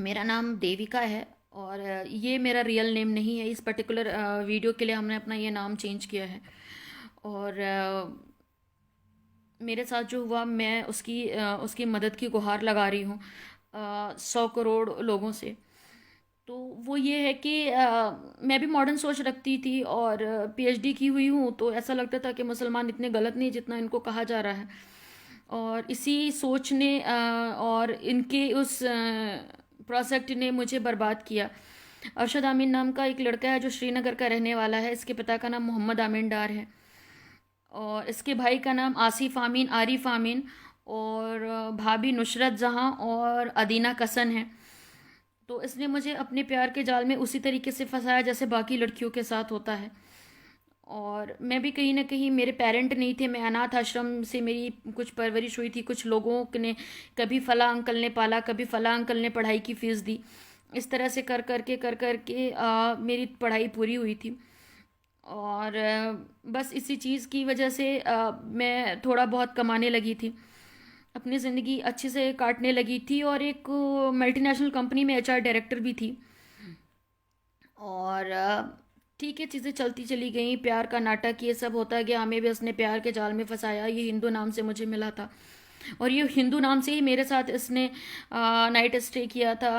मेरा नाम देविका है और ये मेरा रियल नेम नहीं है। इस पर्टिकुलर वीडियो के लिए हमने अपना ये नाम चेंज किया है। और मेरे साथ जो हुआ, मैं उसकी मदद की गुहार लगा रही हूँ 100 करोड़ लोगों से। तो वो ये है कि मैं भी मॉडर्न सोच रखती थी और पीएचडी की हुई हूँ, तो ऐसा लगता था कि मुसलमान इतने गलत नहीं जितना इनको कहा जा रहा है। और इसी सोच ने और इनके उस प्रोजेक्ट ने मुझे बर्बाद किया। अरशद आमीन नाम का एक लड़का है जो श्रीनगर का रहने वाला है। इसके पिता का नाम मोहम्मद आमीन डार है और इसके भाई का नाम आसिफ आमीन, आरिफ आमीन, और भाभी नुसरत जहाँ और अदीना कसन है। तो इसने मुझे अपने प्यार के जाल में उसी तरीके से फंसाया जैसे बाकी लड़कियों के साथ होता है। और मैं भी कहीं ना कहीं, मेरे पेरेंट नहीं थे, मैं अनाथ आश्रम से मेरी कुछ परवरिश हुई थी। कुछ लोगों ने, कभी फला अंकल ने पाला, कभी फला अंकल ने पढ़ाई की फ़ीस दी। इस तरह से कर कर के मेरी पढ़ाई पूरी हुई थी। और बस इसी चीज़ की वजह से मैं थोड़ा बहुत कमाने लगी थी, अपनी ज़िंदगी अच्छे से काटने लगी थी और एक मल्टीनेशनल कंपनी में एचआर डायरेक्टर भी थी। और ठीक है, चीज़ें चलती चली गई, प्यार का नाटक ये सब होता गया। हमें भी उसने प्यार के जाल में फंसाया। ये हिंदू नाम से मुझे मिला था और ये हिंदू नाम से ही मेरे साथ इसने नाइट स्टे किया था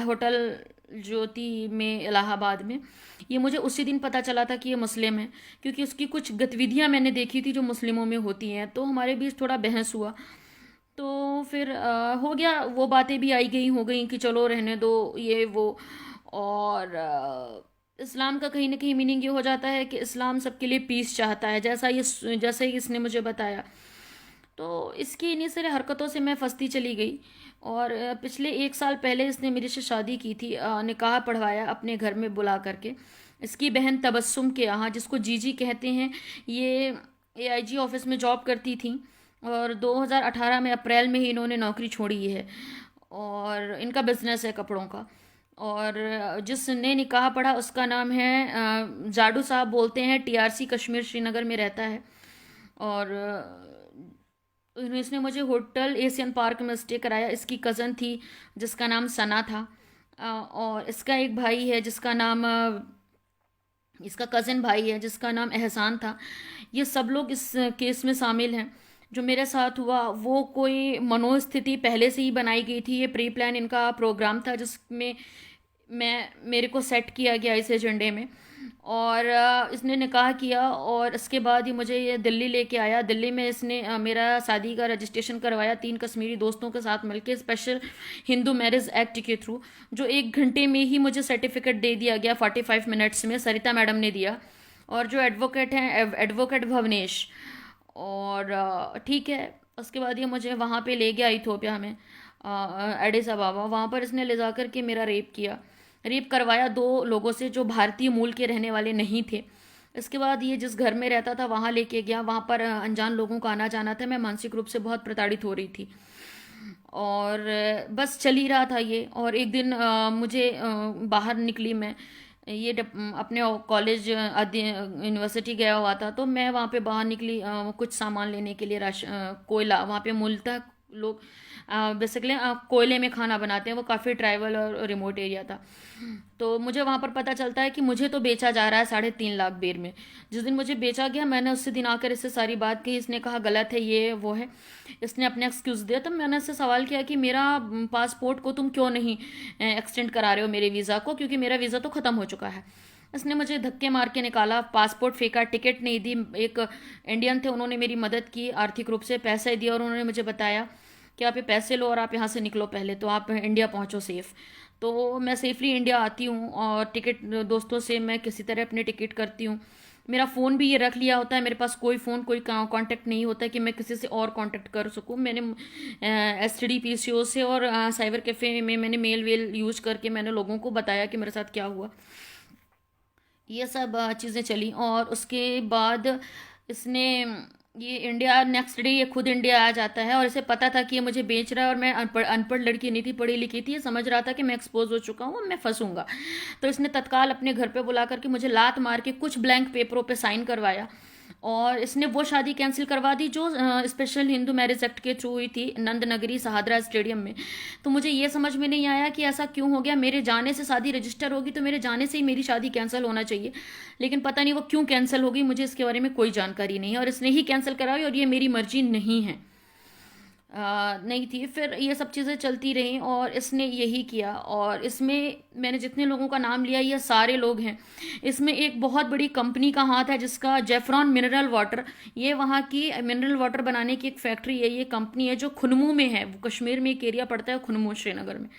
होटल ज्योति में, इलाहाबाद में। ये मुझे उसी दिन पता चला था कि ये मुस्लिम है, क्योंकि उसकी कुछ गतिविधियां मैंने देखी थी जो मुस्लिमों में होती हैं। तो हमारे बीच थोड़ा बहस हुआ। तो फिर हो गया, वो बातें भी आई गई हो गई कि चलो रहने दो ये वो। और इस्लाम का कहीं ना कहीं मीनिंग ये हो जाता है कि इस्लाम सबके लिए पीस चाहता है, जैसा ही इसने मुझे बताया। तो इसकी इन्हीं सारी हरकतों से मैं फंसती चली गई। और पिछले 1 साल पहले इसने मेरे से शादी की थी, निकाह पढ़वाया अपने घर में बुला करके। इसकी बहन तबस्सुम के यहाँ, जिसको जीजी कहते हैं, ये एआईजी ऑफिस में जॉब करती थी और 2018 में अप्रैल में ही इन्होंने नौकरी छोड़ी है। और इनका बिजनेस है कपड़ों का। और जिसने निकाह पढ़ा उसका नाम है जाडू साहब, बोलते हैं, टीआरसी कश्मीर श्रीनगर में रहता है। और इसने मुझे होटल एशियन पार्क में स्टे कराया। इसकी कज़न थी जिसका नाम सना था, और इसका एक भाई है जिसका नाम इसका कज़न भाई है जिसका नाम एहसान था। ये सब लोग इस केस में शामिल हैं। जो मेरे साथ हुआ वो कोई मनोस्थिति पहले से ही बनाई गई थी। ये प्री प्लान इनका प्रोग्राम था जिसमें मेरे को सेट किया गया इस एजेंडे में। और इसने निकाह किया और इसके बाद ही मुझे ये दिल्ली लेके आया। दिल्ली में इसने मेरा शादी का रजिस्ट्रेशन करवाया 3 कश्मीरी दोस्तों के साथ मिलके, स्पेशल हिंदू मैरिज एक्ट के थ्रू, जो 1 घंटे में ही मुझे सर्टिफिकेट दे दिया गया, 45 मिनट्स में सरिता मैडम ने दिया। और जो एडवोकेट हैं, एडवोकेट भवनेश। और ठीक है, उसके बाद ये मुझे वहाँ पे ले गया इथोपिया में, एडिस अबाबा। वहाँ पर इसने ले जा कर के मेरा रेप करवाया 2 लोगों से जो भारतीय मूल के रहने वाले नहीं थे। इसके बाद ये जिस घर में रहता था वहाँ लेके गया। वहाँ पर अनजान लोगों का आना जाना था। मैं मानसिक रूप से बहुत प्रताड़ित हो रही थी और बस चल ही रहा था ये। और एक दिन मुझे बाहर निकली मैं, ये अपने कॉलेज यूनिवर्सिटी गया हुआ था, तो मैं वहाँ पे बाहर निकली कुछ सामान लेने के लिए। कोयला, वहाँ पे मूलतः लोग बेसिकली कोयले में खाना बनाते हैं। वो काफ़ी ट्राइबल और रिमोट एरिया था। तो मुझे वहाँ पर पता चलता है कि मुझे तो बेचा जा रहा है 3.5 लाख बेर में। जिस दिन मुझे बेचा गया, मैंने उससे दिन आकर इससे सारी बात कही। इसने कहा गलत है, ये वो है। इसने अपने एक्सक्यूज़ दिया। तब मैंने इससे सवाल किया कि मेरा पासपोर्ट को तुम क्यों नहीं एक्सटेंड करा रहे हो, मेरे वीज़ा को, क्योंकि मेरा वीज़ा तो ख़त्म हो चुका है। इसने मुझे धक्के मार के निकाला, पासपोर्ट फेंका, टिकट नहीं दी। एक इंडियन थे, उन्होंने मेरी मदद की आर्थिक रूप से, पैसे दिए और उन्होंने मुझे बताया कि आप ये पैसे लो और आप यहाँ से निकलो, पहले तो आप इंडिया पहुँचो सेफ़। तो मैं सेफली इंडिया आती हूँ और टिकट दोस्तों से मैं किसी तरह अपने टिकट करती हूँ। मेरा फ़ोन भी ये रख लिया होता है, मेरे पास कोई फ़ोन, कोई कांटेक्ट नहीं होता है कि मैं किसी से और कांटेक्ट कर सकूँ। मैंने एसटीडी पीसीओ से और साइबर कैफ़े में मैंने मेल वेल यूज करके मैंने लोगों को बताया कि मेरे साथ क्या हुआ। ये सब चीज़ें चली और उसके बाद इसने, ये इंडिया, नेक्स्ट डे ये खुद इंडिया आ जाता है और इसे पता था कि ये मुझे बेच रहा है। और मैं अनपढ़ अनपढ़ लड़की नहीं थी, पढ़ी लिखी थी। ये समझ रहा था कि मैं एक्सपोज हो चुका हूँ, मैं फंसूंगा। तो इसने तत्काल अपने घर पे बुला करके मुझे लात मार के कुछ ब्लैंक पेपरों पे साइन करवाया और इसने वो शादी कैंसिल करवा दी जो स्पेशल हिंदू मैरिज एक्ट के थ्रू हुई थी नंद नगरी सहादरा स्टेडियम में। तो मुझे ये समझ में नहीं आया कि ऐसा क्यों हो गया। मेरे जाने से शादी रजिस्टर होगी तो मेरे जाने से ही मेरी शादी कैंसिल होना चाहिए, लेकिन पता नहीं वो क्यों कैंसिल होगी, मुझे इसके बारे में कोई जानकारी नहीं है। और इसने ही कैंसिल कराई और ये मेरी मर्जी नहीं है, नहीं थी। फिर ये सब चीज़ें चलती रहीं और इसने यही किया। और इसमें मैंने जितने लोगों का नाम लिया ये सारे लोग हैं। इसमें एक बहुत बड़ी कंपनी का हाथ है जिसका जेफ्रॉन मिनरल वाटर, ये वहाँ की मिनरल वाटर बनाने की एक फैक्ट्री है। ये कंपनी है जो खुनमू में है, वो कश्मीर में एक एरिया पड़ता है खुनमू, श्रीनगर में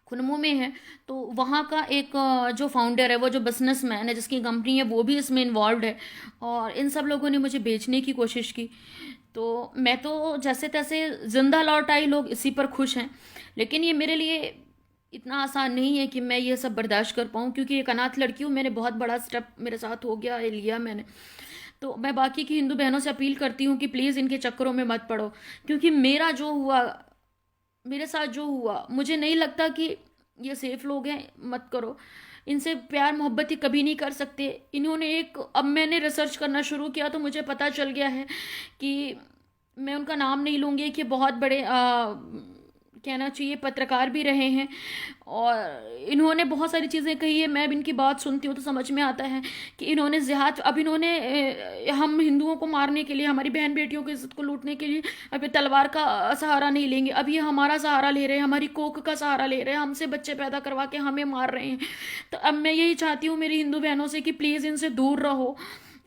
खुनमू में है। तो वहाँ का एक जो फाउंडर है, वो जो बिजनेसमैन है जिसकी कंपनी है, वो भी इसमें इन्वॉल्व है। और इन सब लोगों ने मुझे बेचने की कोशिश की। तो मैं तो जैसे तैसे जिंदा लौट आई, लोग इसी पर खुश हैं। लेकिन ये मेरे लिए इतना आसान नहीं है कि मैं ये सब बर्दाश्त कर पाऊँ, क्योंकि एक अनाथ लड़की हूँ। मैंने बहुत बड़ा स्टेप मेरे साथ हो गया, ये लिया मैंने। तो मैं बाकी की हिंदू बहनों से अपील करती हूँ कि प्लीज़ इनके चक्करों में मत पड़ो, क्योंकि मेरा जो हुआ, मेरे साथ जो हुआ, मुझे नहीं लगता कि ये सेफ लोग हैं। मत करो इनसे, प्यार मोहब्बत ही कभी नहीं कर सकते। इन्होंने एक, अब मैंने रिसर्च करना शुरू किया तो मुझे पता चल गया है कि मैं उनका नाम नहीं लूँगी, कि बहुत बड़े कहना चाहिए पत्रकार भी रहे हैं। और इन्होंने बहुत सारी चीज़ें कही है। मैं अब इनकी बात सुनती हूँ तो समझ में आता है कि इन्होंने जिहाद, अब इन्होंने हम हिंदुओं को मारने के लिए, हमारी बहन बेटियों की इज्जत को लूटने के लिए अब ये तलवार का सहारा नहीं लेंगे। अब ये हमारा सहारा ले रहे हैं, हमारी कोख का सहारा ले रहे हैं, हमसे बच्चे पैदा करवा के हमें मार रहे हैं। तो अब मैं यही चाहती हूँ मेरी हिंदू बहनों से कि प्लीज़ इनसे दूर रहो।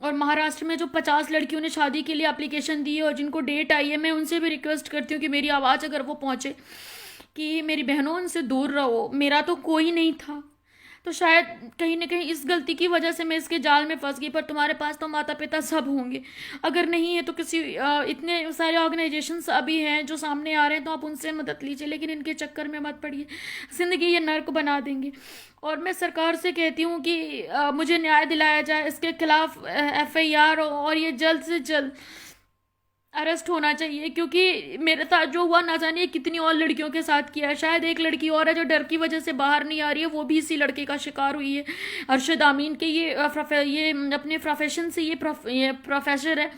और महाराष्ट्र में जो 50 लड़कियों ने शादी के लिए एप्लीकेशन दी है और जिनको डेट आई है, मैं उनसे भी रिक्वेस्ट करती हूँ कि मेरी आवाज़ अगर वो पहुँचे कि मेरी बहनों उनसे दूर रहो। मेरा तो कोई नहीं था, तो शायद कहीं ना कहीं इस गलती की वजह से मैं इसके जाल में फंस गई। पर तुम्हारे पास तो माता पिता सब होंगे, अगर नहीं है तो किसी इतने सारे ऑर्गेनाइजेशंस अभी हैं जो सामने आ रहे हैं, तो आप उनसे मदद लीजिए। लेकिन इनके चक्कर में मत पड़िए, ज़िंदगी ये नर्क बना देंगे। और मैं सरकार से कहती हूँ कि मुझे न्याय दिलाया जाए, इसके खिलाफ FIR और ये जल्द से जल्द अरेस्ट होना चाहिए। क्योंकि मेरे साथ जो हुआ, ना जानिए कितनी और लड़कियों के साथ किया है। शायद एक लड़की और है जो डर की वजह से बाहर नहीं आ रही है, वो भी इसी लड़के का शिकार हुई है, अरशद आमीन के। ये अपने प्रोफेशन से ये प्रोफेसर है।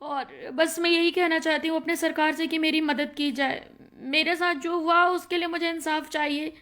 और बस मैं यही कहना चाहती हूँ अपने सरकार से कि मेरी मदद की जाए। मेरे साथ जो हुआ उसके लिए मुझे इंसाफ चाहिए।